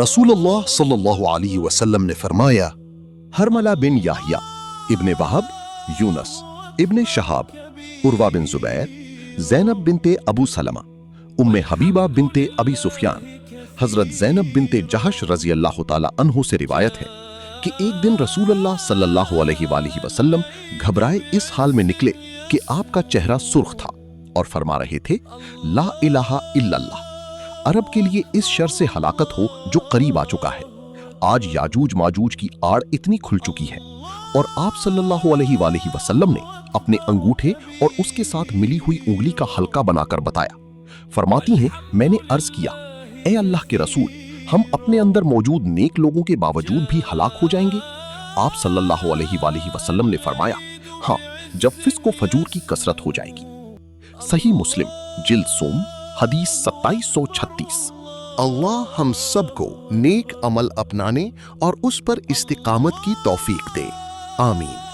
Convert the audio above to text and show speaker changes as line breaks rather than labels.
رسول اللہ صلی اللہ علیہ وسلم نے فرمایا، حرملہ بن یحییٰ، ابن وہب، یونس ابن شہاب، عروہ بن زبیر، زینب بنت ابو سلمہ، ام حبیبہ بنت ابی سفیان، حضرت زینب بنت جہش رضی اللہ تعالی عنہ سے روایت ہے کہ ایک دن رسول اللہ صلی اللہ علیہ وآلہ وسلم گھبرائے اس حال میں نکلے کہ آپ کا چہرہ سرخ تھا اور فرما رہے تھے، لا الہ الا اللہ، عرب کے لیے اس شر سے ہلاکت ہو جو قریب آ چکا ہے۔ آج یاجوج ماجوج کی آڑ اتنی کھل چکی ہے۔ اور آپ صلی اللہ علیہ وآلہ وسلم نے اپنے انگوٹھے اور اس کے ساتھ ملی ہوئی انگلی کا حلقہ بنا کر بتایا۔ فرماتی ہیں، میں نے عرض کیا، اے اللہ کے رسول، ہم اپنے اندر موجود نیک لوگوں کے باوجود بھی ہلاک ہو جائیں گے؟ آپ صلی اللہ علیہ وآلہ وسلم نے فرمایا، ہاں، جب فسق و فجور کی کثرت ہو جائے گی۔ صحیح مسلم جلد سوم حدیث 2736۔
اللہ ہم سب کو نیک عمل اپنانے اور اس پر استقامت کی توفیق دے، آمین۔